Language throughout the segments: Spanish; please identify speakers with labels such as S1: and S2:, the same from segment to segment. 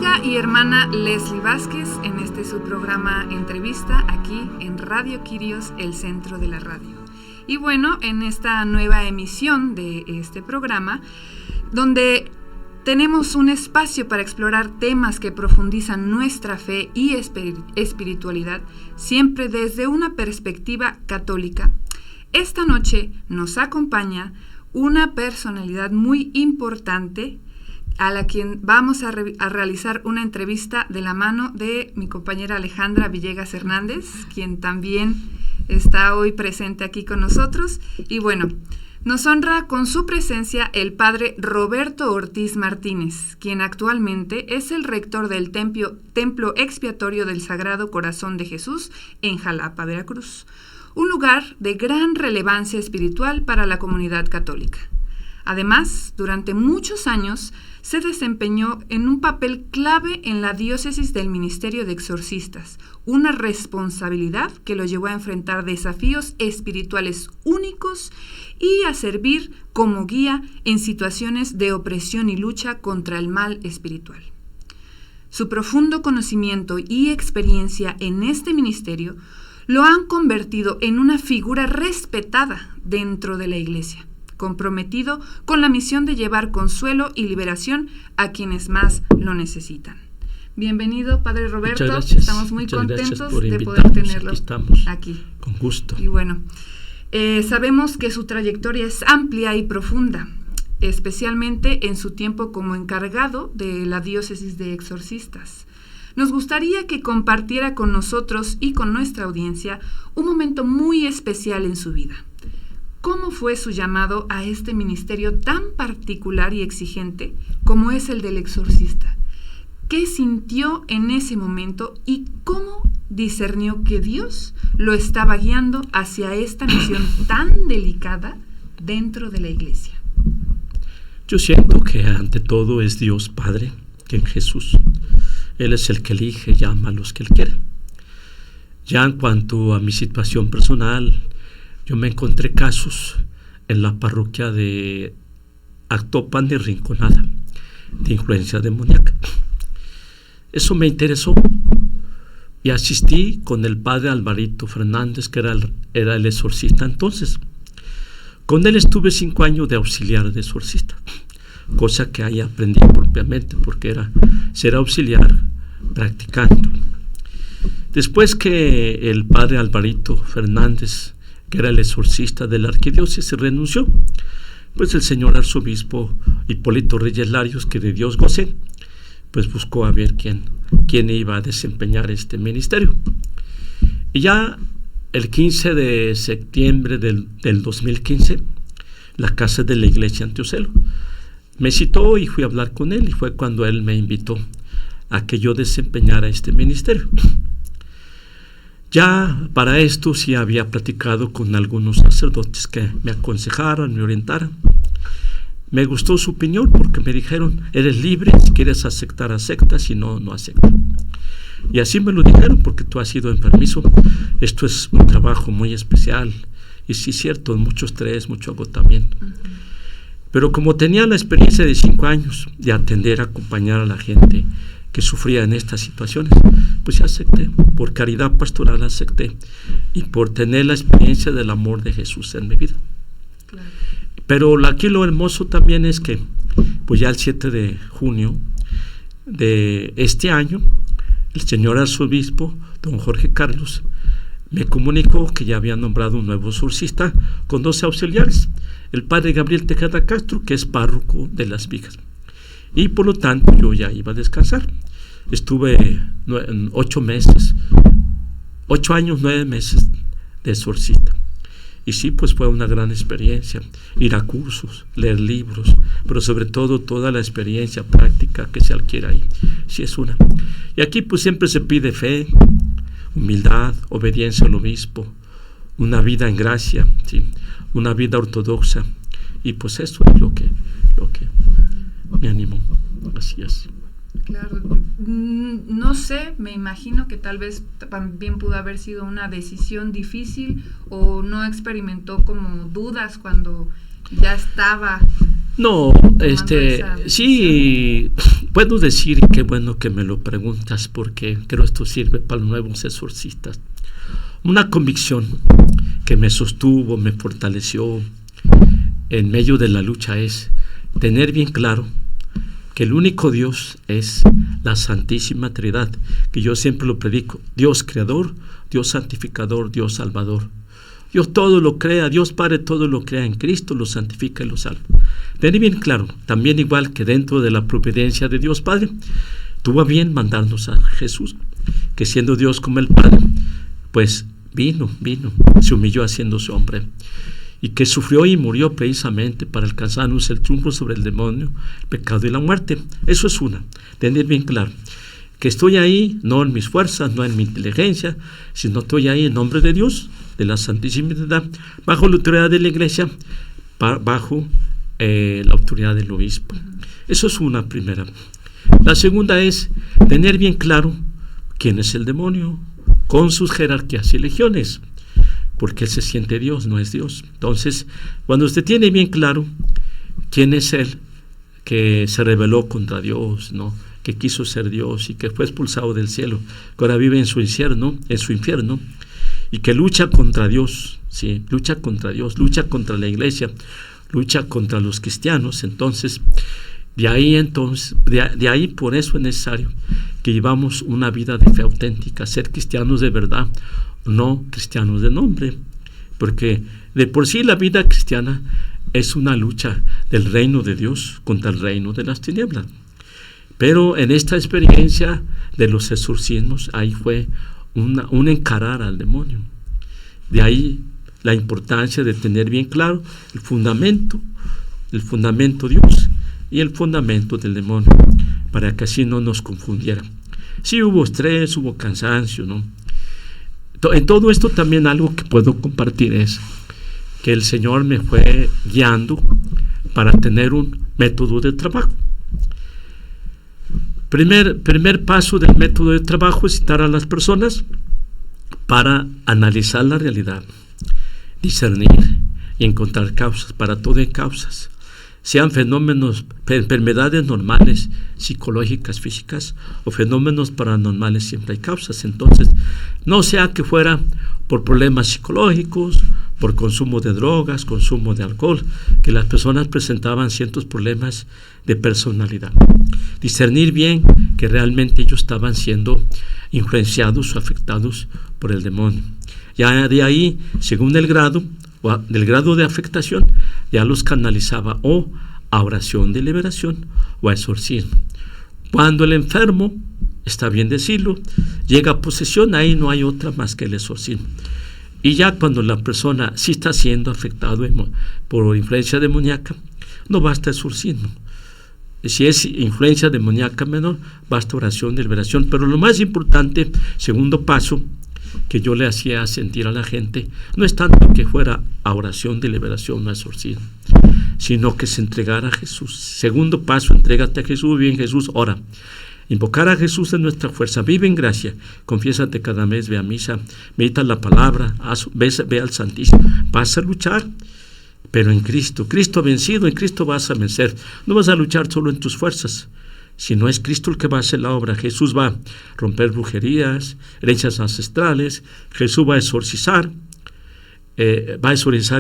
S1: amiga y hermana Leslie Vázquez en este su programa Entrevista aquí en Radio Quirios, el centro de la radio. Y bueno, en esta nueva emisión de este programa, donde tenemos un espacio para explorar temas que profundizan nuestra fe y espiritualidad, siempre desde una perspectiva católica, esta noche nos acompaña una personalidad muy importante a la quien vamos a realizar una entrevista de la mano de mi compañera Alejandra Villegas Hernández, quien también está hoy presente aquí con nosotros. Y bueno, nos honra con su presencia el padre Roberto Ortiz Martínez, quien actualmente es el rector del Templo Expiatorio del Sagrado Corazón de Jesús en Jalapa, Veracruz, un lugar de gran relevancia espiritual para la comunidad católica. Además, durante muchos años se desempeñó en un papel clave en la diócesis del Ministerio de Exorcistas, una responsabilidad que lo llevó a enfrentar desafíos espirituales únicos y a servir como guía en situaciones de opresión y lucha contra el mal espiritual. Su profundo conocimiento y experiencia en este ministerio lo han convertido en una figura respetada dentro de la Iglesia, comprometido con la misión de llevar consuelo y liberación a quienes más lo necesitan. Bienvenido, Padre Roberto.
S2: Muchas gracias.
S1: Estamos muy contentos de poder tenerlo aquí.
S2: Con gusto.
S1: Y bueno, sabemos que su trayectoria es amplia y profunda, especialmente en su tiempo como encargado de la diócesis de exorcistas. Nos gustaría que compartiera con nosotros y con nuestra audiencia un momento muy especial en su vida. ¿Cómo fue su llamado a este ministerio tan particular y exigente como es el del exorcista? ¿Qué sintió en ese momento y cómo discernió que Dios lo estaba guiando hacia esta misión tan delicada dentro de la Iglesia?
S2: Yo siento que ante todo es Dios Padre, que en Jesús. Él es el que elige, llama a los que Él quiere. Ya en cuanto a mi situación personal, yo me encontré casos en la parroquia de Actopan de Rinconada, de influencia demoníaca. Eso me interesó y asistí con el padre Alvarito Fernández, que era el exorcista entonces. Con él estuve 5 años de auxiliar de exorcista, cosa que ahí aprendí propiamente, porque era ser auxiliar practicando. Después que el padre Alvarito Fernández, que era el exorcista de la arquidiócesis, renunció, pues el señor arzobispo Hipólito Reyes Larios, que de Dios gocé, pues buscó a ver quién iba a desempeñar este ministerio. Y ya el 15 de septiembre del 2015, la casa de la iglesia Anteocelo me citó y fui a hablar con él, y fue cuando él me invitó a que yo desempeñara este ministerio. Ya para esto sí había platicado con algunos sacerdotes que me aconsejaran, me orientaran. Me gustó su opinión porque me dijeron: eres libre, si quieres aceptar, acepta, si no, no acepta. Y así me lo dijeron, porque tú has sido en permiso. Esto es un trabajo muy especial, y sí es cierto, mucho estrés, mucho agotamiento. Pero como tenía la experiencia de 5 años de atender, acompañar a la gente que sufría en estas situaciones, pues ya acepté. Por caridad pastoral acepté, y por tener la experiencia del amor de Jesús en mi vida. Claro. Pero aquí lo hermoso también es que, pues ya el 7 de junio de este año, el señor arzobispo, don Jorge Carlos, me comunicó que ya había nombrado un nuevo exorcista con 12 auxiliares, el padre Gabriel Tejada Castro, que es párroco de Las Vigas. Y por lo tanto yo ya iba a descansar. Estuve 8 años, 9 meses de exorcista. Y sí, pues fue una gran experiencia, ir a cursos, leer libros, pero sobre todo toda la experiencia práctica que se adquiere ahí. Sí es una. Y aquí pues siempre se pide fe, humildad, obediencia al obispo, una vida en gracia, ¿sí? Una vida ortodoxa. Y pues eso es lo que me animó. Así es.
S1: Claro, no sé, me imagino que tal vez también pudo haber sido una decisión difícil, o no experimentó como dudas cuando ya estaba
S2: No, sí, puedo decir que bueno que me lo preguntas, porque creo esto sirve para los nuevos exorcistas. Una convicción que me sostuvo, me fortaleció en medio de la lucha es tener bien claro que el único Dios es la Santísima Trinidad, que yo siempre lo predico: Dios creador, Dios santificador, Dios salvador. Dios todo lo crea, Dios Padre todo lo crea en Cristo, lo santifica y lo salva. Tener bien claro, también igual que dentro de la providencia de Dios Padre, tuvo a bien mandarnos a Jesús, que siendo Dios como el Padre, pues vino, se humilló haciéndose hombre, y que sufrió y murió precisamente para alcanzarnos el triunfo sobre el demonio, el pecado y la muerte. Eso es una, tener bien claro que estoy ahí no en mis fuerzas, no en mi inteligencia, sino estoy ahí en nombre de Dios, de la Santísima Trinidad, bajo la autoridad de la Iglesia, bajo la autoridad del obispo. Eso es una primera. La segunda es tener bien claro quién es el demonio, con sus jerarquías y legiones, porque él se siente Dios, no es Dios. Entonces, cuando usted tiene bien claro quién es él, que se rebeló contra Dios, ¿no?, que quiso ser Dios y que fue expulsado del cielo, que ahora vive en su infierno, y que lucha contra Dios, ¿sí?, lucha contra Dios, lucha contra la Iglesia, lucha contra los cristianos. Entonces, de ahí por eso es necesario que llevamos una vida de fe auténtica, ser cristianos de verdad, no cristianos de nombre, porque de por sí la vida cristiana es una lucha del reino de Dios contra el reino de las tinieblas. Pero en esta experiencia de los exorcismos, ahí fue un encarar al demonio. De ahí la importancia de tener bien claro el fundamento Dios y el fundamento del demonio, para que así no nos confundiera. Sí hubo estrés, hubo cansancio, ¿no? En todo esto también algo que puedo compartir es que el Señor me fue guiando para tener un método de trabajo. Primer paso del método de trabajo es citar a las personas para analizar la realidad, discernir y encontrar causas. Para todo hay causas, sean fenómenos, enfermedades normales, psicológicas, físicas, o fenómenos paranormales, siempre hay causas. Entonces, no sea que fuera por problemas psicológicos, por consumo de drogas, consumo de alcohol, que las personas presentaban ciertos problemas de personalidad. Discernir bien que realmente ellos estaban siendo influenciados o afectados por el demonio. Ya de ahí, según el grado, o del grado de afectación, ya los canalizaba o a oración de liberación o a exorcismo. Cuando el enfermo, está bien decirlo, llega a posesión, ahí no hay otra más que el exorcismo. Y ya cuando la persona sí está siendo afectado por influencia demoníaca, no basta exorcismo. Si es influencia demoníaca menor, basta oración de liberación. Pero lo más importante, segundo paso, que yo le hacía sentir a la gente, no es tanto que fuera a oración de liberación o exorcismo, sino que se entregara a Jesús. Segundo paso, entrégate a Jesús, vive en Jesús, ora. Invocar a Jesús es nuestra fuerza. Vive en gracia, confiésate cada mes, ve a misa, medita la palabra, ve al Santísimo. Vas a luchar, pero en Cristo. Cristo ha vencido, en Cristo vas a vencer. No vas a luchar solo en tus fuerzas, sino es Cristo el que va a hacer la obra. Jesús va a romper brujerías, herencias ancestrales. Jesús va a exorcizar,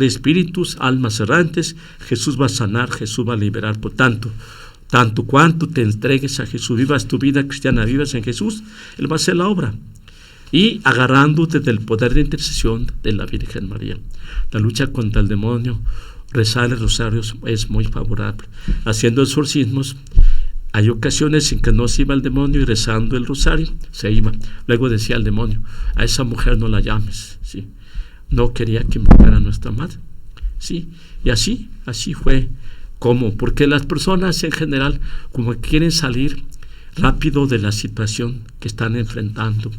S2: espíritus, almas errantes. Jesús va a sanar, Jesús va a liberar. Por tanto cuanto te entregues a Jesús, vivas tu vida cristiana, vivas en Jesús, Él va a hacer la obra. Y agarrándote del poder de intercesión de la Virgen María. La lucha contra el demonio, rezar el rosario es muy favorable. Haciendo exorcismos, hay ocasiones en que no se iba el demonio y rezando el rosario se iba. Luego decía el demonio: a esa mujer no la llames, ¿sí? No quería que matara a nuestra madre, ¿sí? Y así fue. ¿Cómo? Porque las personas en general como que quieren salir rápido de la situación que están enfrentando.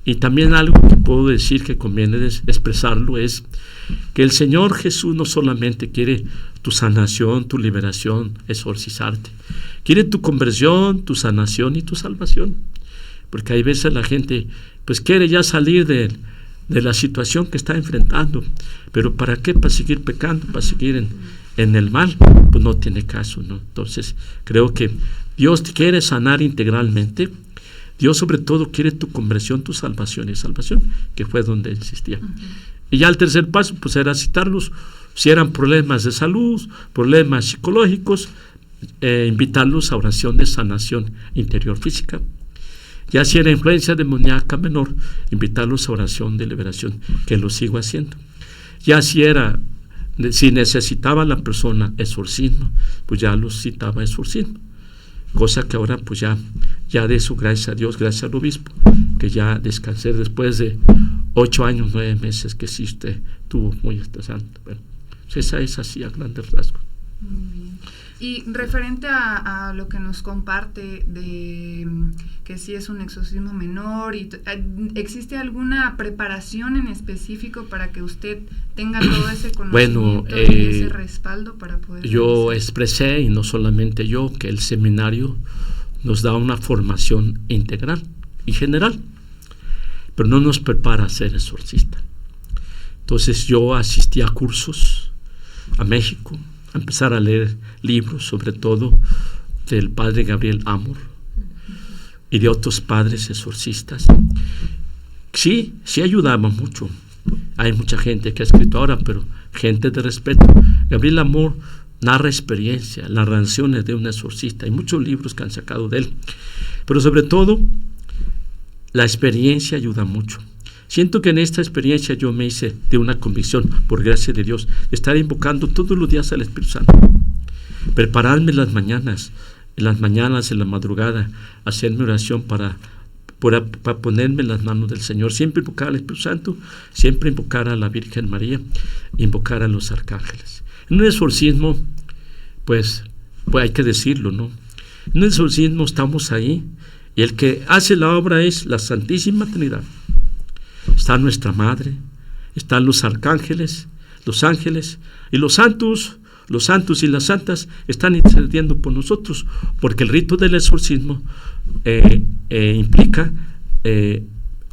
S2: Y también algo que puedo decir que conviene expresarlo es que el Señor Jesús no solamente quiere tu sanación, tu liberación, exorcizarte. Quiere tu conversión, tu sanación y tu salvación. Porque hay veces la gente pues quiere ya salir de la situación que está enfrentando. ¿Pero para qué? Para seguir pecando, para seguir en el mal, pues no tiene caso, ¿no? Entonces, creo que Dios te quiere sanar integralmente. Dios sobre todo quiere tu conversión, tu salvación, que fue donde insistía. Y ya el tercer paso, pues era citarlos, si eran problemas de salud, problemas psicológicos, invitarlos a oración de sanación interior física. Ya si era influencia demoníaca menor, invitarlos a oración de liberación, que lo sigo haciendo. Ya si necesitaba la persona exorcismo, pues ya los citaba exorcismo. Cosa que ahora pues ya de eso, gracias a Dios, gracias al obispo, que ya descansé después de 8 años, 9 meses que sí usted tuvo muy estresante. Bueno, esa es así a grandes rasgos.
S1: Muy bien. Y referente a lo que nos comparte de que sí es un exorcismo menor, ¿existe alguna preparación en específico para que usted tenga todo ese conocimiento y ese respaldo para poder
S2: yo expresé, y no solamente yo, que el seminario nos da una formación integral y general, pero no nos prepara a ser exorcista. Entonces yo asistí a cursos a México, a empezar a leer libros, sobre todo del padre Gabriel Amor y de otros padres exorcistas. Sí ayudaba mucho. Hay mucha gente que ha escrito ahora, pero gente de respeto. Gabriel Amor narra experiencia, las reacciones de un exorcista. Hay muchos libros que han sacado de él, pero sobre todo la experiencia ayuda mucho. Siento que en esta experiencia yo me hice de una convicción, por gracia de Dios, de estar invocando todos los días al Espíritu Santo. Prepararme en las mañanas, en la madrugada, hacerme oración para ponerme en las manos del Señor. Siempre invocar al Espíritu Santo, siempre invocar a la Virgen María, invocar a los arcángeles. En un exorcismo, pues hay que decirlo, ¿no? En un exorcismo estamos ahí, y el que hace la obra es la Santísima Trinidad. Está nuestra Madre, están los arcángeles, los ángeles y los santos y las santas están intercediendo por nosotros, porque el rito del exorcismo implica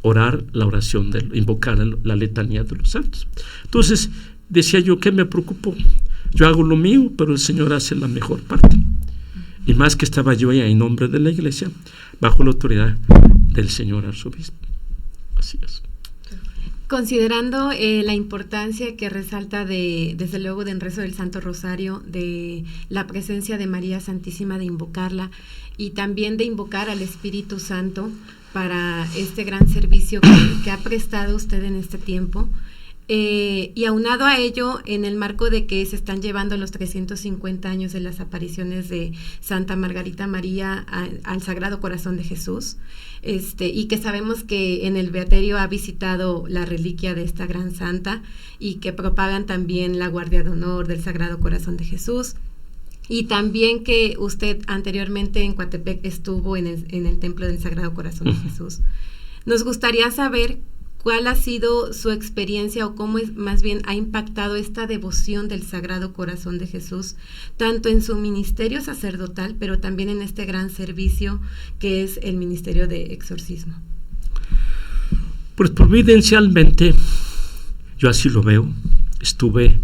S2: orar la oración, invocar la letanía de los santos. Entonces, decía yo, ¿qué me preocupó? Yo hago lo mío, pero el Señor hace la mejor parte. Y más que estaba yo en nombre de la Iglesia, bajo la autoridad del señor arzobispo. Así es.
S3: Considerando la importancia que resalta desde luego del rezo del Santo Rosario, de la presencia de María Santísima, de invocarla y también de invocar al Espíritu Santo para este gran servicio que ha prestado usted en este tiempo, y aunado a ello, en el marco de que se están llevando los 350 años de las apariciones de Santa Margarita María al Sagrado Corazón de Jesús, y que sabemos que en el Beaterio ha visitado la reliquia de esta gran santa y que propagan también la guardia de honor del Sagrado Corazón de Jesús, y también que usted anteriormente en Coatepec estuvo en el Templo del Sagrado Corazón de Jesús. Nos gustaría saber ¿cuál ha sido su experiencia o cómo más bien ha impactado esta devoción del Sagrado Corazón de Jesús, tanto en su ministerio sacerdotal, pero también en este gran servicio que es el ministerio de exorcismo?
S2: Pues providencialmente, yo así lo veo. Estuve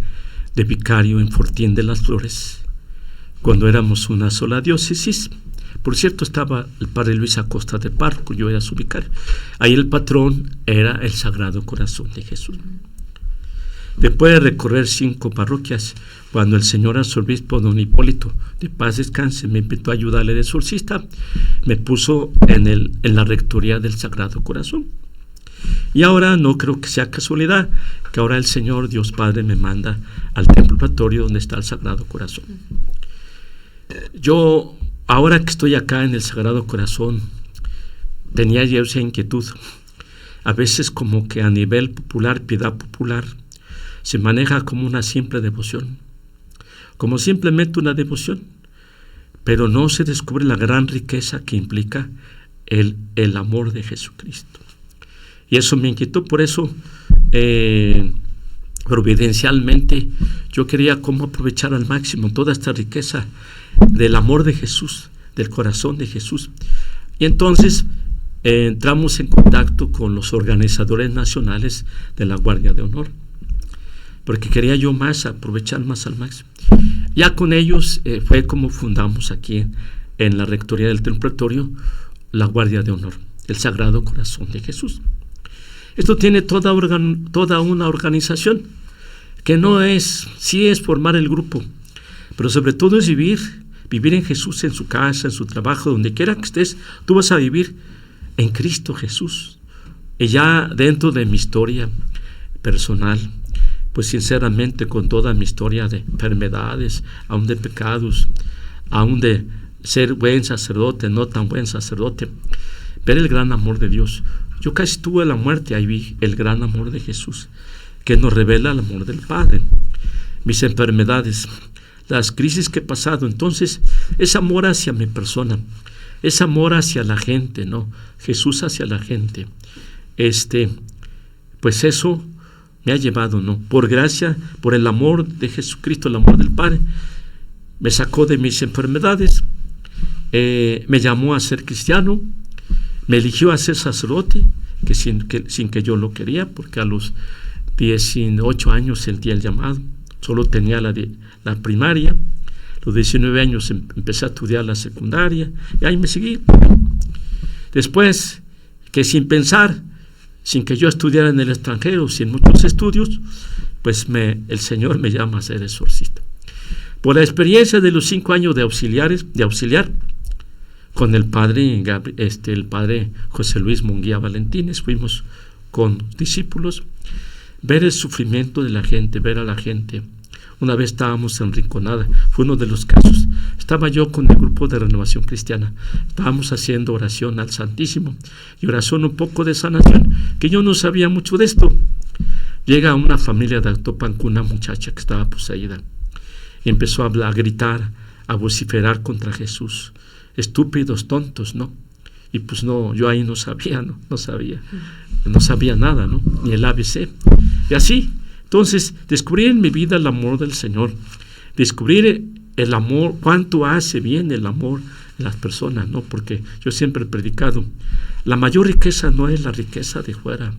S2: de vicario en Fortín de las Flores, cuando éramos una sola diócesis. Por cierto, estaba el padre Luis Acosta de párroco, yo era su vicario. Ahí el patrón era el Sagrado Corazón de Jesús. Después de recorrer 5 parroquias, cuando el señor arzobispo don Hipólito, de paz descanse, me invitó a ayudarle de exorcista, me puso en la rectoría del Sagrado Corazón. Y ahora no creo que sea casualidad que ahora el Señor Dios Padre me manda al templo oratorio donde está el Sagrado Corazón. Yo, ahora que estoy acá en el Sagrado Corazón, tenía yo esa inquietud. A veces como que a nivel popular, piedad popular, se maneja como una simple devoción, como simplemente una devoción, pero no se descubre la gran riqueza que implica el amor de Jesucristo. Y eso me inquietó, por eso providencialmente yo quería cómo aprovechar al máximo toda esta riqueza del amor de Jesús, del corazón de Jesús. Y entonces entramos en contacto con los organizadores nacionales de la Guardia de Honor, porque quería yo aprovechar más al máximo. ya con ellos fue como fundamos aquí en la Rectoría del Templo Pretorio la Guardia de Honor, el Sagrado Corazón de Jesús. Esto tiene toda una organización, que no es, sí es formar el grupo, pero sobre todo es vivir en Jesús, en su casa, en su trabajo, donde quiera que estés, tú vas a vivir en Cristo Jesús. Y ya dentro de mi historia personal, pues sinceramente con toda mi historia de enfermedades, aún de pecados, aún de ser buen sacerdote, no tan buen sacerdote, ver el gran amor de Dios. Yo casi tuve la muerte, ahí vi el gran amor de Jesús, que nos revela el amor del Padre. Mis enfermedades, las crisis que he pasado, entonces es amor hacia mi persona, es amor hacia la gente, ¿no? Jesús hacia la gente. Pues eso me ha llevado, ¿no? Por gracia, por el amor de Jesucristo, el amor del Padre, me sacó de mis enfermedades, me llamó a ser cristiano, me eligió a ser sacerdote, sin que yo lo quería, porque a los 18 años sentí el llamado, solo tenía la primaria, a los 19 años empecé a estudiar la secundaria, y ahí me seguí. Después, que sin pensar, sin que yo estudiara en el extranjero, sin muchos estudios, pues el Señor me llama a ser exorcista. Por la experiencia de los 5 años de auxiliar con el padre José Luis Munguía Valentines, fuimos con discípulos, ver el sufrimiento de la gente, ver a la gente. Una vez estábamos en Rinconada, fue uno de los casos. Estaba yo con el grupo de Renovación Cristiana, estábamos haciendo oración al Santísimo y oración un poco de sanación, que yo no sabía mucho de esto. Llega una familia de Actopan con una muchacha que estaba poseída y empezó a gritar, a vociferar contra Jesús. Estúpidos, tontos, ¿no? Y pues no, yo ahí no sabía nada, ¿no? Ni el ABC. Y así, entonces, descubrir en mi vida el amor del Señor, descubrir el amor, cuánto hace bien el amor en las personas, ¿no? Porque yo siempre he predicado, la mayor riqueza no es la riqueza de fuera,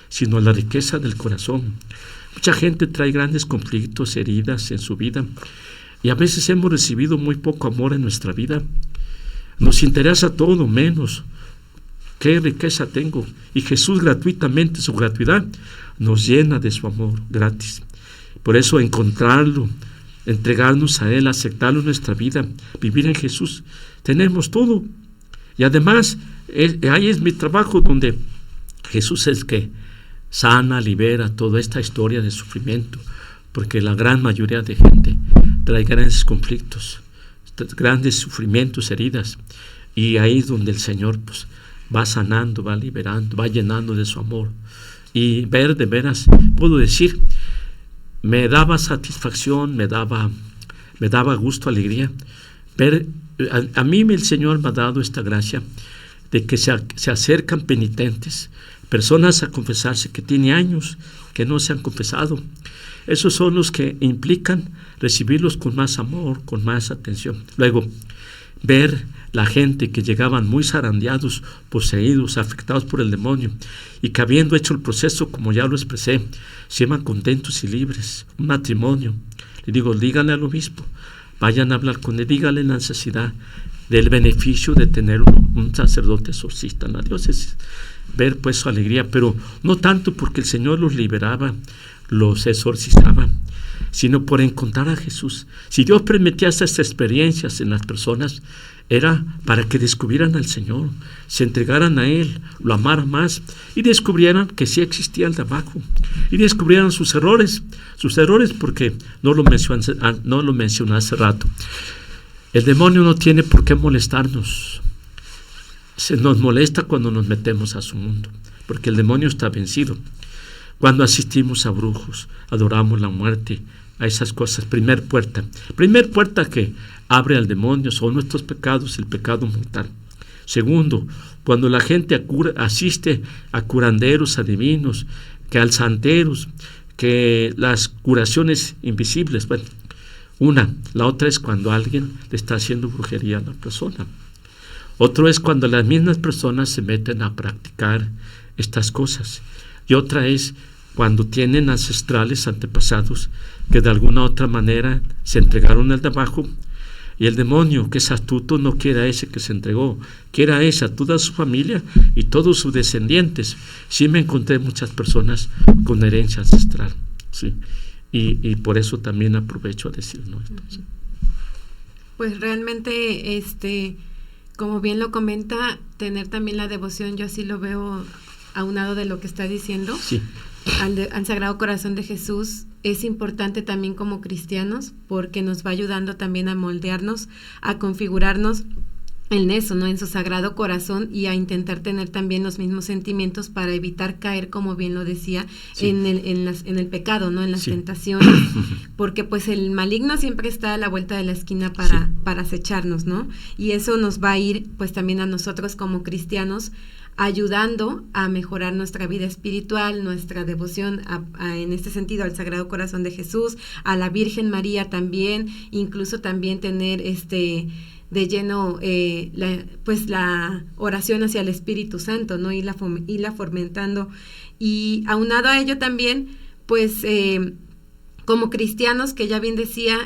S2: sino la riqueza del corazón. Mucha gente trae grandes conflictos, heridas en su vida, y a veces hemos recibido muy poco amor en nuestra vida. Nos interesa todo menos qué riqueza tengo, y Jesús gratuitamente, su gratuidad nos llena de su amor gratis. Por eso encontrarlo, entregarnos a Él, aceptarlo en nuestra vida, vivir en Jesús, tenemos todo. Y además ahí es mi trabajo, donde Jesús es el que sana, libera toda esta historia de sufrimiento, porque la gran mayoría de gente trae grandes conflictos, grandes sufrimientos, heridas, y ahí es donde el Señor pues va sanando, va liberando, va llenando de su amor. Y ver, de veras, puedo decir, me daba satisfacción, me daba gusto, alegría ver. A mí el Señor me ha dado esta gracia de que se acercan penitentes, personas a confesarse que tienen años que no se han confesado. Esos son los que implican recibirlos con más amor, con más atención. Luego, ver la gente que llegaban muy zarandeados, poseídos, afectados por el demonio, y que habiendo hecho el proceso, como ya lo expresé, se iban contentos y libres. Un matrimonio. Le digo, díganle al obispo, vayan a hablar con él, díganle la necesidad del beneficio de tener un sacerdote exorcista en la diócesis. Ver pues su alegría, pero no tanto porque el Señor los liberaba, los exorcizaba, sino por encontrar a Jesús. Si Dios permitía estas experiencias en las personas, era para que descubrieran al Señor, se entregaran a Él, lo amaran más y descubrieran que sí existía el de abajo, y descubrieran sus errores, porque no lo mencioné hace rato. El demonio no tiene por qué molestarnos. Se nos molesta cuando nos metemos a su mundo, porque el demonio está vencido. Cuando asistimos a brujos, adoramos la muerte, a esas cosas, primer puerta que abre al demonio son nuestros pecados, el pecado mortal. Segundo, cuando la gente asiste a curanderos, adivinos, que al santeros, que las curaciones invisibles, bueno, la otra es cuando alguien le está haciendo brujería a la persona. Otro es cuando las mismas personas se meten a practicar estas cosas. Y otra es cuando tienen ancestrales, antepasados, que de alguna u otra manera se entregaron al de abajo, y el demonio, que es astuto, no quiere a ese que se entregó, quiere a esa, toda su familia y todos sus descendientes. Sí me encontré muchas personas con herencia ancestral, sí, y por eso también aprovecho a decir, ¿no? Entonces,
S3: pues realmente, como bien lo comenta, tener también la devoción, yo así lo veo aunado de lo que está diciendo,
S2: sí.
S3: Al Sagrado Corazón de Jesús, es importante también como cristianos, porque nos va ayudando también a moldearnos, a configurarnos en eso, ¿no? En su Sagrado Corazón, y a intentar tener también los mismos sentimientos para evitar caer, como bien lo decía, sí, en el pecado, ¿no? En las, sí, tentaciones, porque pues el maligno siempre está a la vuelta de la esquina para acecharnos, ¿no? Y eso nos va a ir pues también a nosotros como cristianos ayudando a mejorar nuestra vida espiritual, nuestra devoción en este sentido al Sagrado Corazón de Jesús, a la Virgen María también, incluso también tener de lleno la oración hacia el Espíritu Santo, ¿no? Irla fomentando, y aunado a ello también pues como cristianos, que ya bien decía,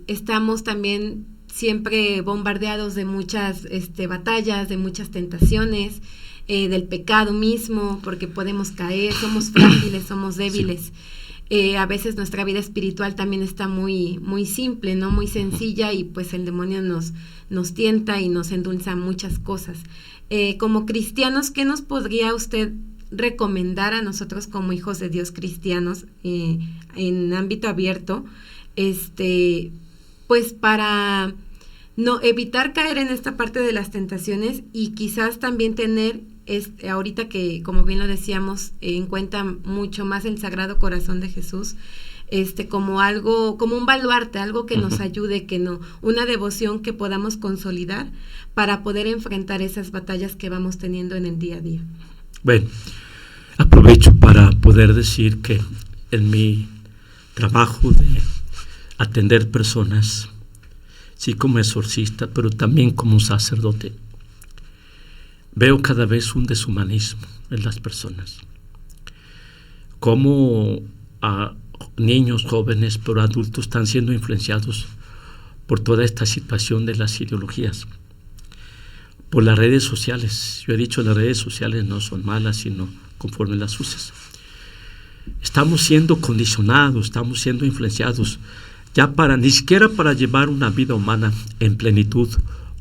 S3: estamos también siempre bombardeados de muchas batallas, de muchas tentaciones, del pecado mismo, porque podemos caer, somos frágiles, somos débiles. Sí. A veces nuestra vida espiritual también está muy, muy simple, ¿no? Muy sencilla, y pues el demonio nos tienta y nos endulza muchas cosas. Como cristianos, ¿qué nos podría usted recomendar a nosotros como hijos de Dios cristianos en ámbito abierto, pues para no evitar caer en esta parte de las tentaciones, y quizás también tener ahorita que, como bien lo decíamos, en cuenta mucho más el Sagrado Corazón de Jesús, como algo, como un baluarte, algo que nos ayude, una devoción que podamos consolidar para poder enfrentar esas batallas que vamos teniendo en el día a día?
S2: Bueno, aprovecho para poder decir que en mi trabajo de atender personas, sí, como exorcista, pero también como sacerdote, veo cada vez un deshumanismo en las personas. Como niños, jóvenes, pero adultos están siendo influenciados por toda esta situación de las ideologías, por las redes sociales. Yo he dicho, las redes sociales no son malas, sino conforme las uses. Estamos siendo condicionados, estamos siendo influenciados, ya ni siquiera para llevar una vida humana en plenitud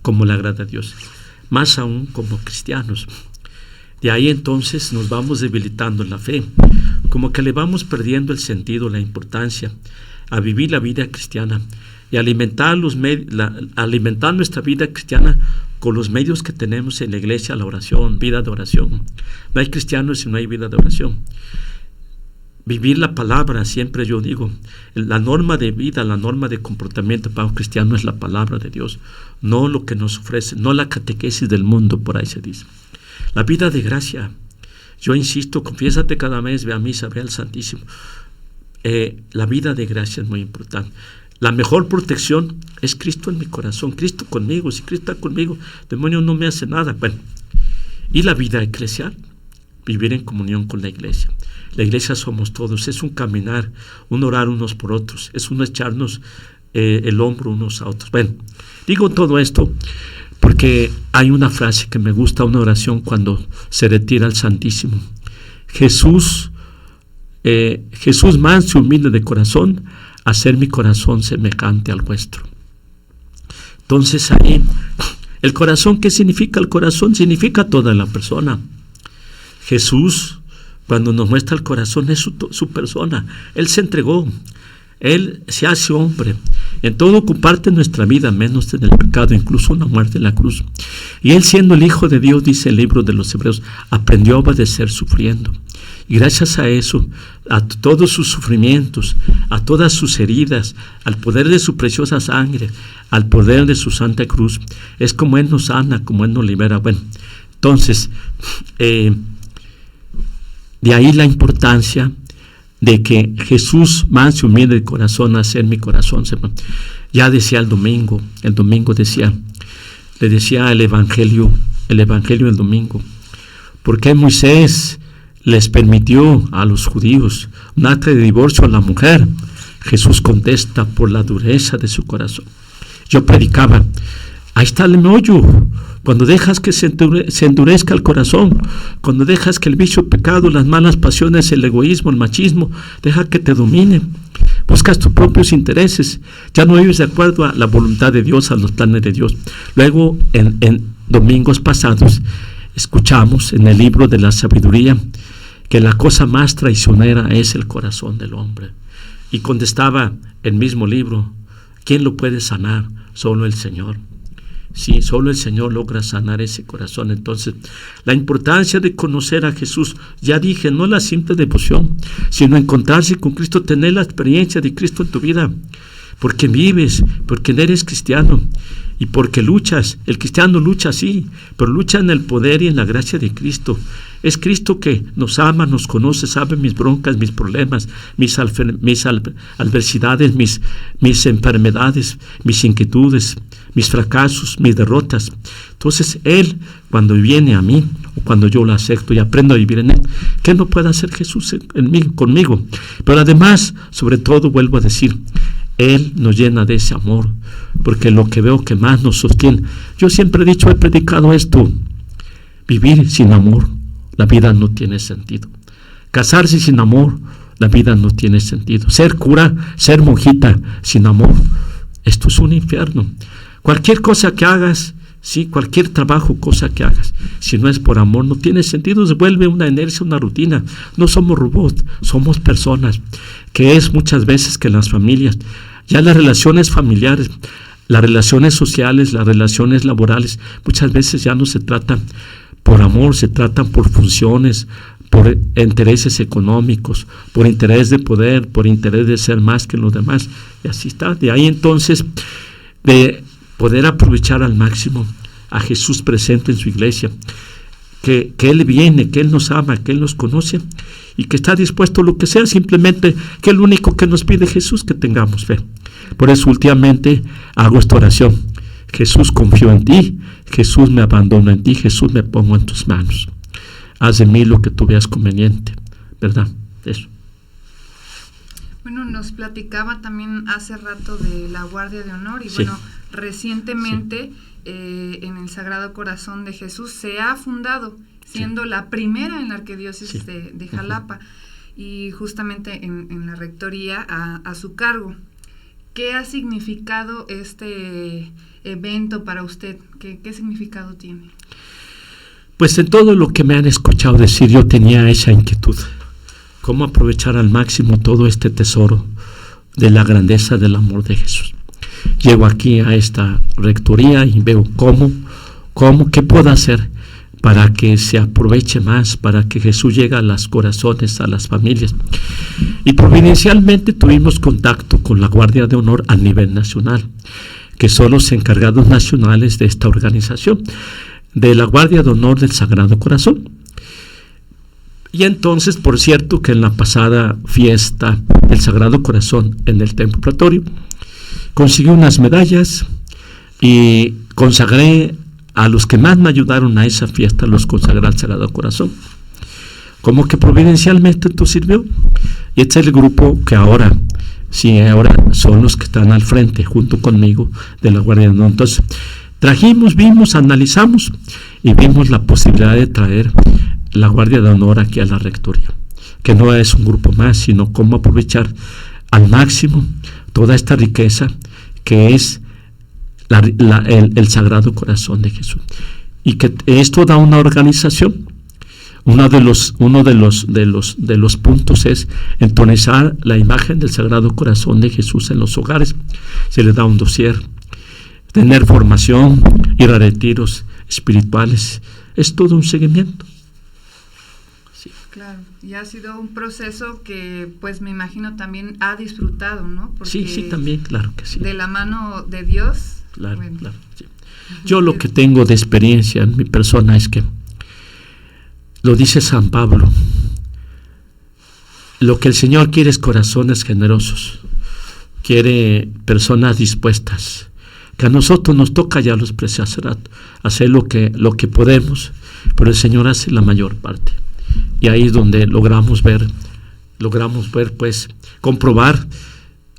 S2: como le agrada a Dios, más aún como cristianos. De ahí entonces nos vamos debilitando en la fe, como que le vamos perdiendo el sentido, la importancia a vivir la vida cristiana y alimentar nuestra vida cristiana con los medios que tenemos en la iglesia, la oración, vida de oración. No hay cristianos si no hay vida de oración. Vivir la palabra, siempre yo digo, la norma de vida, la norma de comportamiento para un cristiano es la palabra de Dios, no lo que nos ofrece, no la catequesis del mundo, por ahí se dice. La vida de gracia, yo insisto, confiésate cada mes, ve a misa, ve al Santísimo. La vida de gracia es muy importante. La mejor protección es Cristo en mi corazón, Cristo conmigo. Si Cristo está conmigo, el demonio no me hace nada. Bueno, y la vida eclesial, vivir en comunión con la iglesia. La iglesia somos todos, es un caminar, un orar unos por otros, es un echarnos el hombro unos a otros. Bueno, digo todo esto porque hay una frase que me gusta, una oración cuando se retira al Santísimo. Jesús manso y humilde de corazón, hacer mi corazón semejante al vuestro. Entonces ahí, el corazón, ¿qué significa? El corazón significa toda la persona. Jesús, cuando nos muestra el corazón, es su persona. Él se entregó, Él se hace hombre, en todo comparte nuestra vida, menos en el pecado, incluso una muerte en la cruz. Y Él, siendo el Hijo de Dios, dice el libro de los Hebreos, aprendió a obedecer sufriendo. Y gracias a eso, a todos sus sufrimientos, a todas sus heridas, al poder de su preciosa sangre, al poder de su santa cruz, es como Él nos sana, como Él nos libera. Bueno, entonces, de ahí la importancia de que Jesús, manso y humilde de corazón, hacer mi corazón. Ya decía el domingo decía, le decía el Evangelio del domingo, ¿por qué Moisés les permitió a los judíos un acta de divorcio a la mujer Jesús contesta por la dureza de su corazón. Yo predicaba, ahí está el meollo. Cuando dejas que se endurezca el corazón, cuando dejas que el vicio, el pecado, las malas pasiones, el egoísmo, el machismo, deja que te domine, buscas tus propios intereses, ya no vives de acuerdo a la voluntad de Dios, a los planes de Dios. Luego, en domingos pasados, escuchamos en el libro de la sabiduría que la cosa más traicionera es el corazón del hombre. Y contestaba el mismo libro, ¿quién lo puede sanar? Solo el Señor. Sí, solo el Señor logra sanar ese corazón. Entonces, la importancia de conocer a Jesús, ya dije, no la simple devoción, sino encontrarse con Cristo, tener la experiencia de Cristo en tu vida, porque vives, porque eres cristiano y porque luchas. El cristiano lucha, sí, pero lucha en el poder y en la gracia de Cristo. Es Cristo que nos ama, nos conoce, sabe mis broncas, mis problemas, mis adversidades, mis enfermedades, mis inquietudes, mis fracasos, mis derrotas. Entonces Él, cuando viene a mí, o cuando yo lo acepto y aprendo a vivir en Él, ¿qué no puede hacer Jesús conmigo? Pero además, sobre todo, vuelvo a decir, Él nos llena de ese amor, porque lo que veo que más nos sostiene. Yo siempre he dicho, he predicado esto: vivir sin amor, la vida no tiene sentido. Casarse sin amor, la vida no tiene sentido. Ser cura, ser monjita sin amor, esto es un infierno. Cualquier cosa que hagas, sí, cualquier trabajo, cosa que hagas, si no es por amor, no tiene sentido, se vuelve una inercia, una rutina. No somos robots, somos personas, que es muchas veces que en las familias, ya las relaciones familiares, las relaciones sociales, las relaciones laborales, muchas veces ya no se tratan por amor, se tratan por funciones, por intereses económicos, por interés de poder, por interés de ser más que los demás, y así está. De ahí entonces, de poder aprovechar al máximo a Jesús presente en su iglesia, que Él viene, que Él nos ama, que Él nos conoce y que está dispuesto a lo que sea, simplemente que es lo único que nos pide Jesús, que tengamos fe. Por eso últimamente hago esta oración: Jesús, confío en ti, Jesús, me abandono en ti, Jesús, me pongo en tus manos. Haz de mí lo que tú veas conveniente, ¿verdad? Eso.
S1: Bueno, nos platicaba también hace rato de la Guardia de Honor y
S2: sí.
S1: Bueno, recientemente en el Sagrado Corazón de Jesús se ha fundado, siendo la primera en la arquidiócesis de Jalapa y justamente en la rectoría a su cargo. ¿Qué ha significado este evento para usted? ¿Qué significado tiene?
S2: Pues en todo lo que me han escuchado decir, yo tenía esa inquietud: cómo aprovechar al máximo todo este tesoro de la grandeza del amor de Jesús. Llego aquí a esta rectoría y veo qué puedo hacer para que se aproveche más, para que Jesús llegue a los corazones, a las familias. Y providencialmente tuvimos contacto con la Guardia de Honor a nivel nacional, que son los encargados nacionales de esta organización, de la Guardia de Honor del Sagrado Corazón. Y entonces, por cierto, que en la pasada fiesta del Sagrado Corazón en el Templo Pretorio, conseguí unas medallas y consagré a los que más me ayudaron a esa fiesta, los consagré al Sagrado Corazón. Como que providencialmente esto sirvió. Y este es el grupo que ahora son los que están al frente, junto conmigo, de la Guardia de Honor. Entonces, vimos, analizamos y vimos la posibilidad de traer la Guardia de Honor aquí a la rectoría, que no es un grupo más, sino cómo aprovechar al máximo toda esta riqueza que es el Sagrado Corazón de Jesús, y que esto da una organización. Uno de los puntos es entonizar la imagen del Sagrado Corazón de Jesús en los hogares. Se le da un dossier, tener formación, ir a retiros espirituales, es todo un seguimiento. Sí.
S1: Claro, y ha sido un proceso que pues me imagino también ha disfrutado, ¿no? Porque
S2: sí, también, claro que sí.
S1: De la mano de Dios.
S2: Claro, bueno. Claro. Sí. Yo lo que tengo de experiencia en mi persona es que, lo dice San Pablo, lo que el Señor quiere es corazones generosos, quiere personas dispuestas, que a nosotros nos toca ya los presaceratos hacer lo que podemos, pero el Señor hace la mayor parte. Y ahí es donde logramos ver, pues, comprobar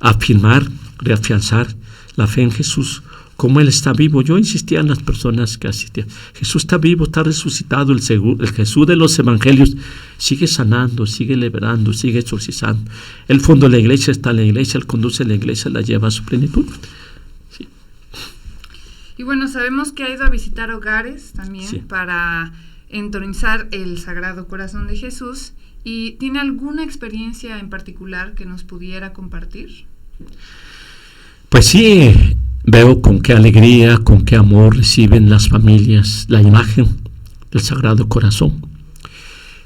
S2: afirmar, reafianzar la fe en Jesús, como Él está vivo. Yo insistía en las personas que asistían: Jesús está vivo, está resucitado, el Jesús de los evangelios sigue sanando, sigue liberando, sigue exorcizando. El fondo de la iglesia está en la iglesia, Él conduce la iglesia, la lleva a su plenitud. Sí.
S1: Y bueno, sabemos que ha ido a visitar hogares también, sí, para entronizar el Sagrado Corazón de Jesús. ¿Y tiene alguna experiencia en particular que nos pudiera compartir?
S2: Pues sí, veo con qué alegría, con qué amor reciben las familias la imagen del Sagrado Corazón,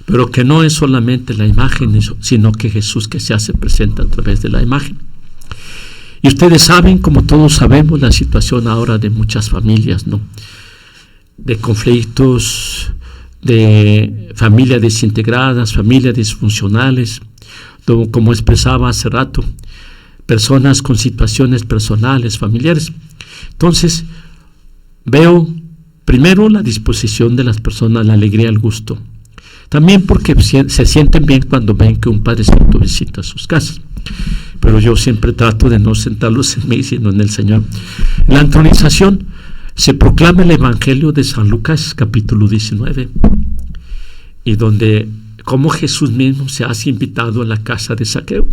S2: pero que no es solamente la imagen, sino que Jesús que se hace presente a través de la imagen. Y ustedes saben, como todos sabemos, la situación ahora de muchas familias, ¿no? De conflictos, de familias desintegradas, familias disfuncionales, como expresaba hace rato, personas con situaciones personales, familiares. Entonces, veo primero la disposición de las personas, la alegría, el gusto. También porque se sienten bien cuando ven que un Padre Santo visita sus casas. Pero yo siempre trato de no sentarlos en mí, sino en el Señor. En la entronización se proclama el Evangelio de San Lucas, capítulo 19, y donde como Jesús mismo se hace invitado a la casa de Zaqueo.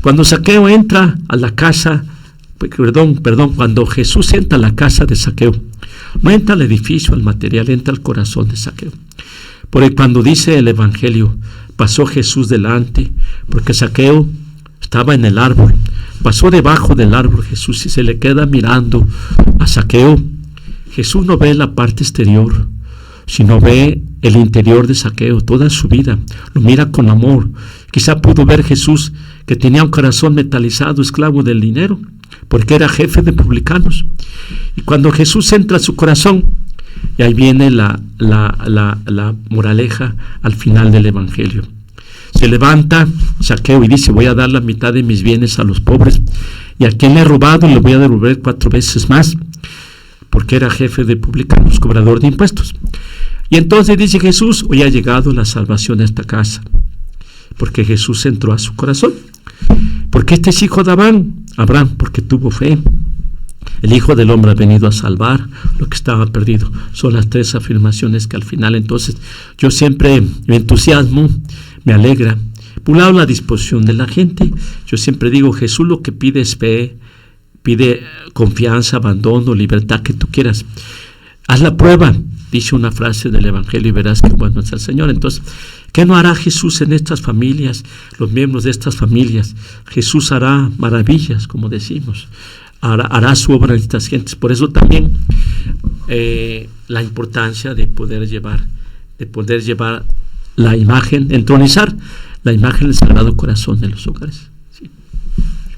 S2: Cuando Zaqueo entra a la casa, cuando Jesús entra a la casa de Zaqueo, no entra al edificio, al material, entra al corazón de Zaqueo. Porque cuando dice el Evangelio, pasó Jesús delante, porque Zaqueo estaba en el árbol, pasó debajo del árbol Jesús y se le queda mirando a Zaqueo. Jesús no ve la parte exterior, sino ve el interior de Zaqueo, toda su vida, lo mira con amor. Quizá pudo ver Jesús que tenía un corazón metalizado, esclavo del dinero, porque era jefe de publicanos. Y cuando Jesús entra a su corazón, y ahí viene la moraleja al final del Evangelio. Se levanta Zaqueo y dice: voy a dar la mitad de mis bienes a los pobres, y a quien le he robado le voy a devolver 4 veces más, porque era jefe de publicanos, cobrador de impuestos. Y entonces dice Jesús: hoy ha llegado la salvación a esta casa, porque Jesús entró a su corazón. Porque este es hijo de Abraham, porque tuvo fe. El Hijo del Hombre ha venido a salvar lo que estaba perdido. Son las 3 afirmaciones que al final, entonces, yo siempre me entusiasmo, me alegra. Por un lado, la disposición de la gente. Yo siempre digo: Jesús lo que pide es fe, pide confianza, abandono, libertad, que tú quieras. Haz la prueba, dice una frase del Evangelio, y verás que bueno es el Señor. Entonces, ¿qué no hará Jesús en estas familias, los miembros de estas familias? Jesús hará maravillas, como decimos. Hará su obra en estas gentes. Por eso también la importancia de poder llevar la imagen, entronizar la imagen del Sagrado Corazón en los hogares. Sí.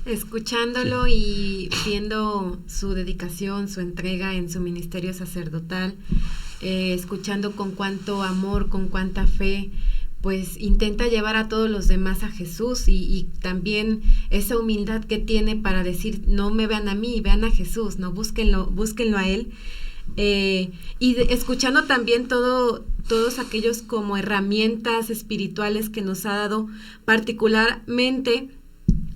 S3: Escuchándolo, sí, y viendo su dedicación, su entrega en su ministerio sacerdotal, escuchando con cuánto amor, con cuánta fe, pues intenta llevar a todos los demás a Jesús, y también esa humildad que tiene para decir: no me vean a mí, vean a Jesús, no, búsquenlo a Él. Escuchando también todos aquellos como herramientas espirituales que nos ha dado, particularmente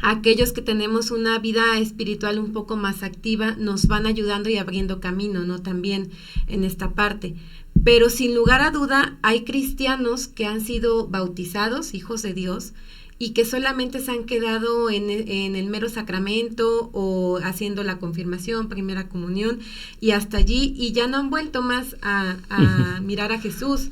S3: aquellos que tenemos una vida espiritual un poco más activa, nos van ayudando y abriendo camino, ¿no? También en esta parte. Pero sin lugar a duda hay cristianos que han sido bautizados, hijos de Dios, y que solamente se han quedado en el mero sacramento o haciendo la confirmación, primera comunión, y hasta allí, y ya no han vuelto más a mirar a Jesús.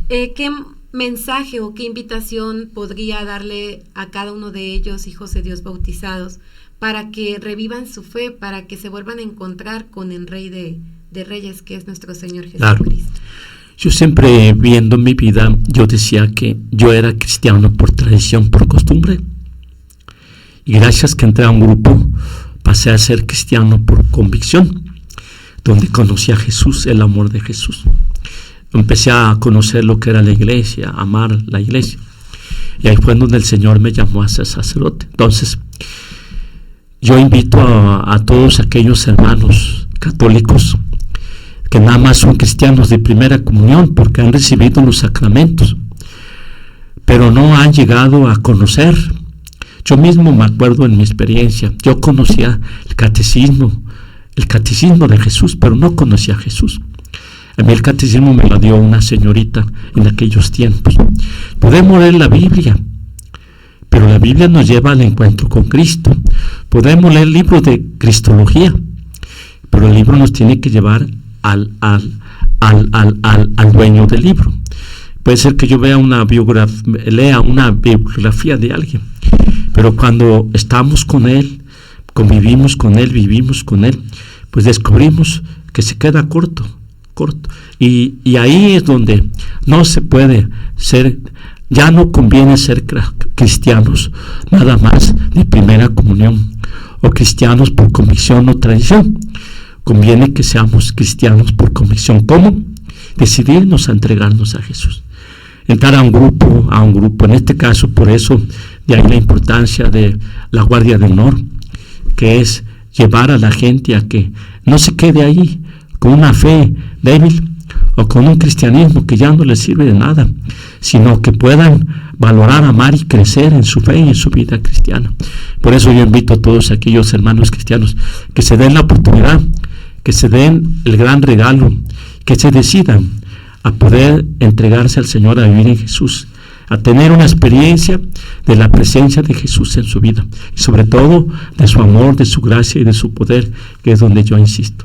S3: ¿Qué mensaje o qué invitación podría darle a cada uno de ellos, hijos de Dios bautizados, para que revivan su fe, para que se vuelvan a encontrar con el Rey de Reyes, que es nuestro Señor Jesucristo?
S2: Claro. Yo siempre, viendo mi vida, yo decía que yo era cristiano por tradición, por costumbre, y gracias que entré a un grupo pasé a ser cristiano por convicción, donde conocí a Jesús, el amor de Jesús. Empecé a conocer lo que era la iglesia, a amar la iglesia, y ahí fue donde el Señor me llamó a ser sacerdote. Entonces, yo invito a todos aquellos hermanos católicos que nada más son cristianos de primera comunión porque han recibido los sacramentos, pero no han llegado a conocer Yo mismo me acuerdo en mi experiencia, yo conocía el catecismo de Jesús, pero no conocía a Jesús. A mí el catecismo me lo dio una señorita en aquellos tiempos. Podemos leer la Biblia, pero la Biblia nos lleva al encuentro con Cristo. Podemos leer libros de cristología, pero el libro nos tiene que llevar al dueño del libro. Puede ser que yo lea una biografía de alguien, pero cuando estamos con él, convivimos con él, vivimos con él, pues descubrimos que se queda corto. Y ahí es donde no se puede ser, ya no conviene ser cristianos nada más de primera comunión o cristianos por convicción o tradición. Conviene que seamos cristianos por convicción. ¿Cómo? Decidirnos a entregarnos a Jesús. Entrar a un grupo, en este caso, por eso, de ahí la importancia de la Guardia de Honor, que es llevar a la gente a que no se quede ahí con una fe débil o con un cristianismo que ya no les sirve de nada, sino que puedan valorar, amar y crecer en su fe y en su vida cristiana. Por eso yo invito a todos aquellos hermanos cristianos que se den la oportunidad, que se den el gran regalo, que se decidan a poder entregarse al Señor, a vivir en Jesús, a tener una experiencia de la presencia de Jesús en su vida, y sobre todo de su amor, de su gracia y de su poder, que es donde yo insisto.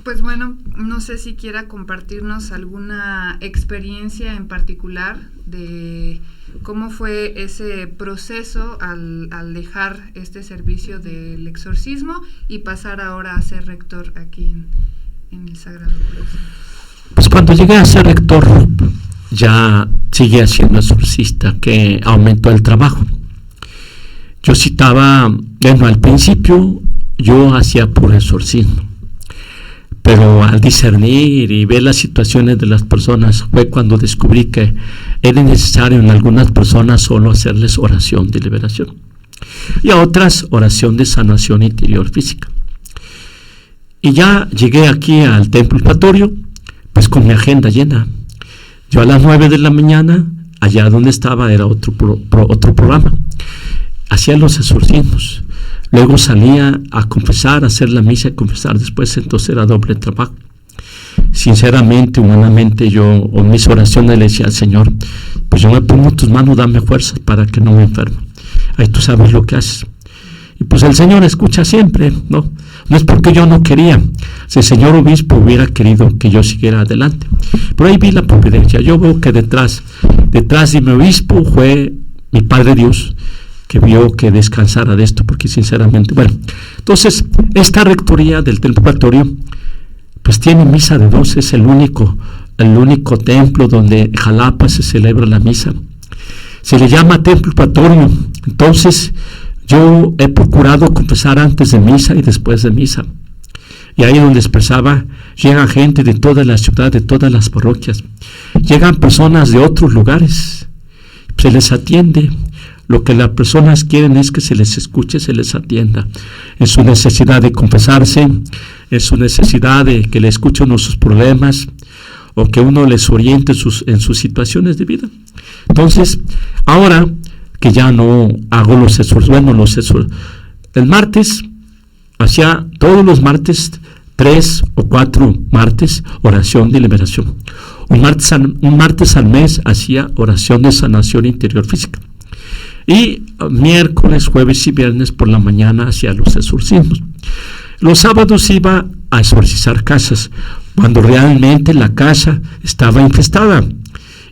S1: Pues bueno, no sé si quiera compartirnos alguna experiencia en particular de cómo fue ese proceso al dejar este servicio del exorcismo y pasar ahora a ser rector aquí en el Sagrado Corazón.
S2: Pues cuando llegué a ser rector, ya seguía siendo exorcista, que aumentó el trabajo. Yo citaba, bueno, al principio yo hacía puro exorcismo, pero al discernir y ver las situaciones de las personas fue cuando descubrí que era necesario en algunas personas solo hacerles oración de liberación y a otras oración de sanación interior física. Y ya llegué aquí al templo expiatorio pues con mi agenda llena. Yo a las 9 de la mañana, allá donde estaba era otro programa, hacía los exorcismos. Luego salía a confesar, a hacer la misa y confesar después, entonces era doble trabajo. Sinceramente, humanamente, yo en mis oraciones le decía al Señor, pues yo me pongo en tus manos, dame fuerzas para que no me enferme. Ahí tú sabes lo que haces. Y pues el Señor escucha siempre, ¿no? No es porque yo no quería. Si el señor obispo hubiera querido que yo siguiera adelante. Pero ahí vi la providencia. Yo veo que detrás de mi obispo fue mi Padre Dios, que vio que descansara de esto, porque sinceramente, bueno, entonces esta rectoría del templo expiatorio pues tiene misa de 12, es el único templo donde en Jalapa se celebra la misa, se le llama templo expiatorio. Entonces yo he procurado confesar antes de misa y después de misa, y ahí donde expresaba, llega gente de toda la ciudad, de todas las parroquias, llegan personas de otros lugares, se les atiende. Lo que las personas quieren es que se les escuche, se les atienda en su necesidad de confesarse, en su necesidad de que le escuche uno sus problemas o que uno les oriente en sus situaciones de vida. Entonces, ahora que ya no hago los exorcismos, el martes, hacía todos los martes, 3 o 4 martes, oración de liberación. Un martes al mes hacía oración de sanación interior física. Y miércoles, jueves y viernes por la mañana hacía los exorcismos. Los sábados iba a exorcizar casas, cuando realmente la casa estaba infestada.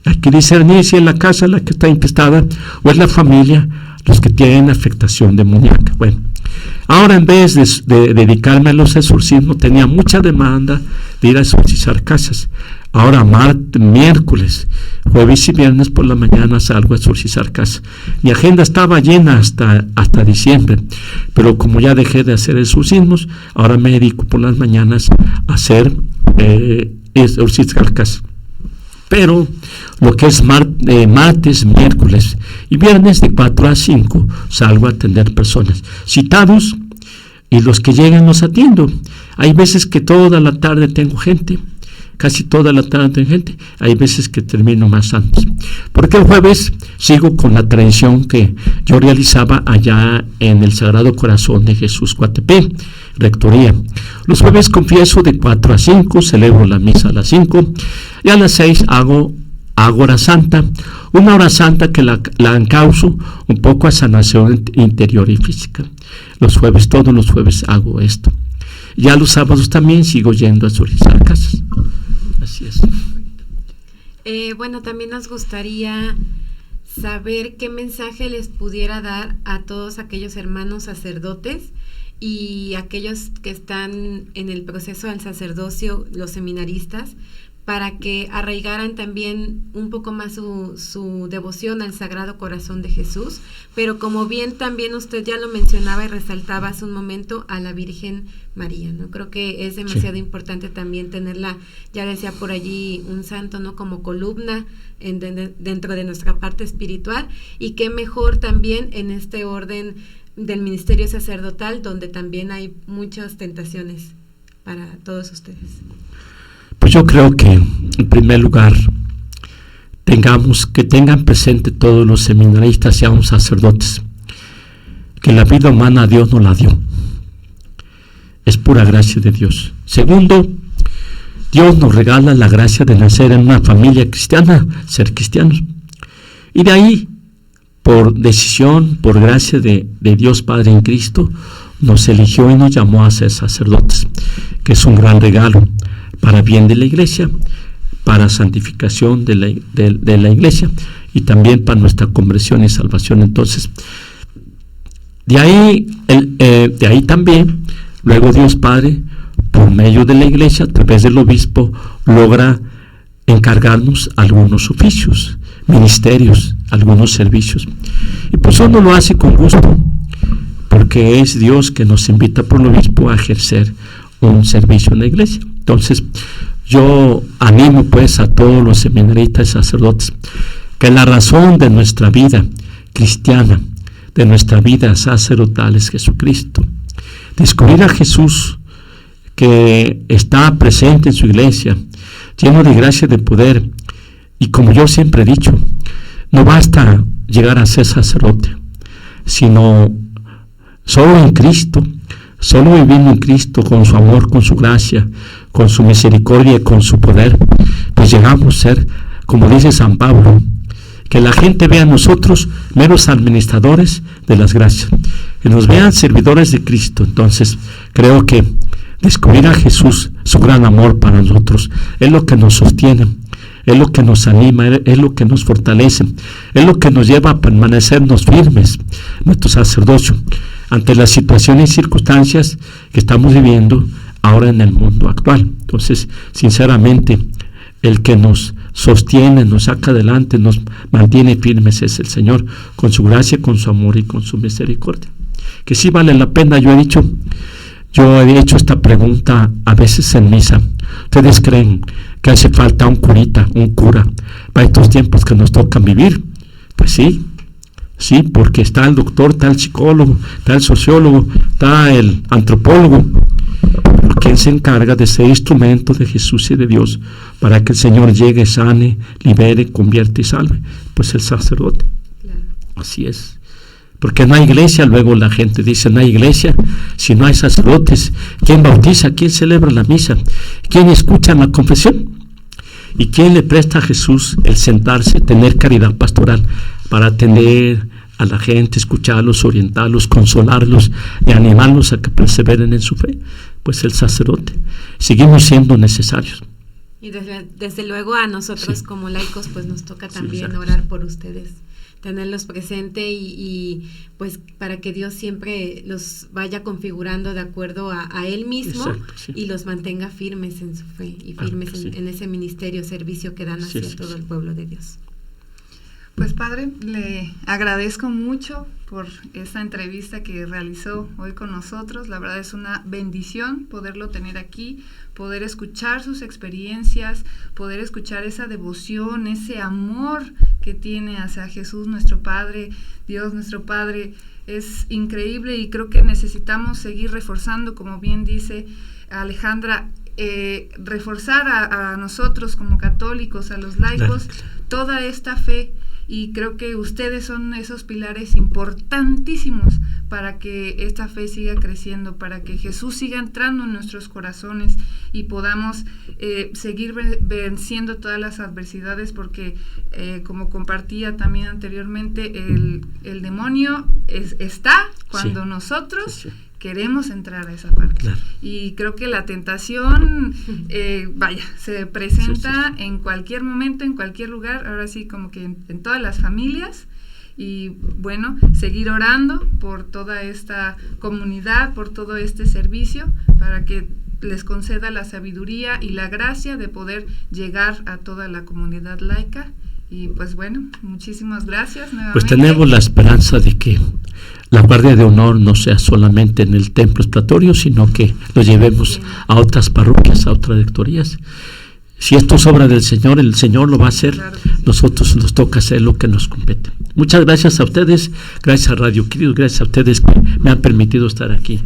S2: Hay que discernir si es la casa la que está infestada o es la familia los que tienen afectación demoníaca. Bueno, ahora en vez de dedicarme a los exorcismos, tenía mucha demanda de ir a exorcizar casas. Ahora miércoles, jueves y viernes por la mañana salgo a exorcizar casas. Mi agenda estaba llena hasta diciembre, pero como ya dejé de hacer exorcismos, ahora me dedico por las mañanas a hacer exorcizar casas. Pero lo que es martes, miércoles y viernes de 4 a 5 salgo a atender personas citados, y los que llegan los atiendo. Hay veces que toda la tarde tengo gente casi toda la tarde gente. Hay veces que termino más antes. Porque el jueves sigo con la tradición que yo realizaba allá en el Sagrado Corazón de Jesús, Coatepec, Rectoría. Los jueves confieso de 4 a 5, celebro la misa a las 5 y a las 6 hago hora santa, una hora santa que la encauzo un poco a sanación interior y física. Todos los jueves hago esto. Ya los sábados también sigo yendo a exorcizar casas. Así es.
S3: Bueno, también nos gustaría saber qué mensaje les pudiera dar a todos aquellos hermanos sacerdotes y aquellos que están en el proceso del sacerdocio, los seminaristas, para que arraigaran también un poco más su devoción al Sagrado Corazón de Jesús, pero como bien también usted ya lo mencionaba y resaltaba hace un momento, a la Virgen María, ¿no? Creo que es demasiado importante también tenerla, ya decía por allí un santo, ¿no? Como columna dentro de nuestra parte espiritual, y qué mejor también en este orden del ministerio sacerdotal, donde también hay muchas tentaciones para todos ustedes.
S2: Pues yo creo que, en primer lugar, tengan presente todos los seminaristas, seamos sacerdotes, que la vida humana Dios nos la dio. Es pura gracia de Dios. Segundo, Dios nos regala la gracia de nacer en una familia cristiana, ser cristianos. Y de ahí, por decisión, por gracia de Dios Padre en Cristo, nos eligió y nos llamó a ser sacerdotes, que es un gran regalo para bien de la Iglesia, para santificación de la Iglesia y también para nuestra conversión y salvación. Entonces, de ahí también, luego Dios Padre, por medio de la Iglesia, a través del obispo, logra encargarnos algunos oficios, ministerios, algunos servicios. Y pues uno lo hace con gusto, porque es Dios que nos invita por el obispo a ejercer un servicio en la Iglesia. Entonces, yo animo pues a todos los seminaristas y sacerdotes que la razón de nuestra vida cristiana, de nuestra vida sacerdotal es Jesucristo. Descubrir a Jesús que está presente en su iglesia, lleno de gracia y de poder. Y como yo siempre he dicho, no basta llegar a ser sacerdote, sino solo en Cristo, solo viviendo en Cristo, con su amor, con su gracia, con su misericordia y con su poder, pues llegamos a ser, como dice San Pablo, que la gente vea a nosotros meros administradores de las gracias, que nos vean servidores de Cristo. Entonces, creo que descubrir a Jesús, su gran amor para nosotros, es lo que nos sostiene, es lo que nos anima, es lo que nos fortalece, es lo que nos lleva a permanecernos firmes, nuestro sacerdocio, ante las situaciones y circunstancias que estamos viviendo ahora en el mundo actual. Entonces, sinceramente, el que nos sostiene, nos saca adelante, nos mantiene firmes es el Señor, con su gracia, con su amor y con su misericordia. Que sí vale la pena. Yo he hecho esta pregunta a veces en misa. ¿Ustedes creen que hace falta un cura para estos tiempos que nos tocan vivir? Pues sí, porque está el doctor, está el psicólogo, está el sociólogo, está el antropólogo. Pero ¿quién se encarga de ser instrumento de Jesús y de Dios para que el Señor llegue, sane, libere, convierte y salve? Pues el sacerdote. Claro. Así es. Porque no hay iglesia, luego la gente dice, no hay iglesia, si no hay sacerdotes. ¿Quién bautiza? ¿Quién celebra la misa? ¿Quién escucha la confesión? ¿Y quién le presta a Jesús el sentarse, tener caridad pastoral para atender a la gente, escucharlos, orientarlos, consolarlos y animarlos a que perseveren en su fe? Pues el sacerdote. Seguimos siendo necesarios.
S3: Y desde luego a nosotros como laicos pues nos toca también orar por ustedes, tenerlos presente y pues para que Dios siempre los vaya configurando de acuerdo a Él mismo. Exacto, sí. Y los mantenga firmes en su fe y firmes en ese ministerio, servicio que dan hacia todo el pueblo de Dios.
S1: Pues Padre, le agradezco mucho por esta entrevista que realizó hoy con nosotros. La verdad es una bendición poderlo tener aquí, poder escuchar sus experiencias, poder escuchar esa devoción, ese amor que tiene hacia Jesús nuestro Padre, Dios nuestro Padre. Es increíble y creo que necesitamos seguir reforzando, como bien dice Alejandra, reforzar a nosotros como católicos, a los laicos, toda esta fe. Y creo que ustedes son esos pilares importantísimos para que esta fe siga creciendo, para que Jesús siga entrando en nuestros corazones y podamos seguir venciendo todas las adversidades, porque como compartía también anteriormente, el demonio está cuando nosotros queremos entrar a esa parte. Claro. Y creo que la tentación, se presenta en cualquier momento, en cualquier lugar, ahora sí como que en todas las familias. Y bueno, seguir orando por toda esta comunidad, por todo este servicio, para que les conceda la sabiduría y la gracia de poder llegar a toda la comunidad laica. Y pues bueno, muchísimas gracias nuevamente.
S2: Pues tenemos la esperanza de que la guardia de honor no sea solamente en el templo expiatorio, sino que lo llevemos a otras parroquias, a otras rectorías. Si esto es obra del Señor, el Señor lo va a hacer. Claro que sí. Nosotros nos toca hacer lo que nos compete. Muchas gracias a ustedes, gracias a Radio Quirios, gracias a ustedes que me han permitido estar aquí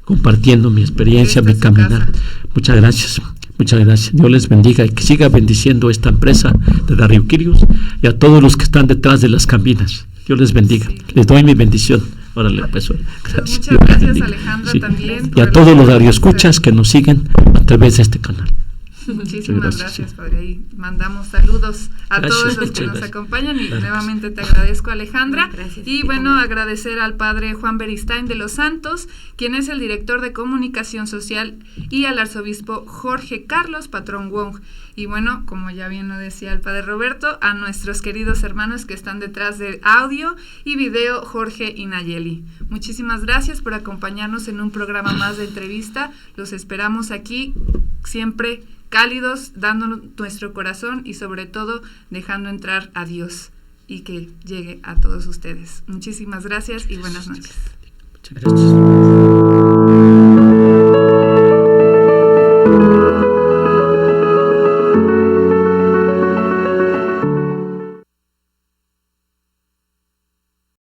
S2: compartiendo mi experiencia, mi caminar. Muchas gracias. Muchas gracias. Dios les bendiga y que siga bendiciendo esta empresa de Radio Quirios y a todos los que están detrás de las cabinas. Dios les bendiga. Sí. Les doy mi bendición. Órale, pues.
S1: Gracias. Muchas gracias, Alejandra, también.
S2: Y a todos los radioescuchas que nos siguen a través de este canal.
S1: Muchísimas gracias, Padre. Ahí mandamos saludos a todos los que nos acompañan y nuevamente te agradezco, Alejandra.
S3: Gracias.
S1: Y bueno, agradecer al Padre Juan Beristain de los Santos, quien es el director de Comunicación Social, y al Arzobispo Jorge Carlos Patrón Wong. Y bueno, como ya bien lo decía el Padre Roberto, a nuestros queridos hermanos que están detrás de audio y video, Jorge y Nayeli. Muchísimas gracias por acompañarnos en un programa más de entrevista. Los esperamos aquí siempre cálidos, dando nuestro corazón y sobre todo dejando entrar a Dios y que llegue a todos ustedes. Muchísimas gracias y buenas noches.
S2: Muchas gracias.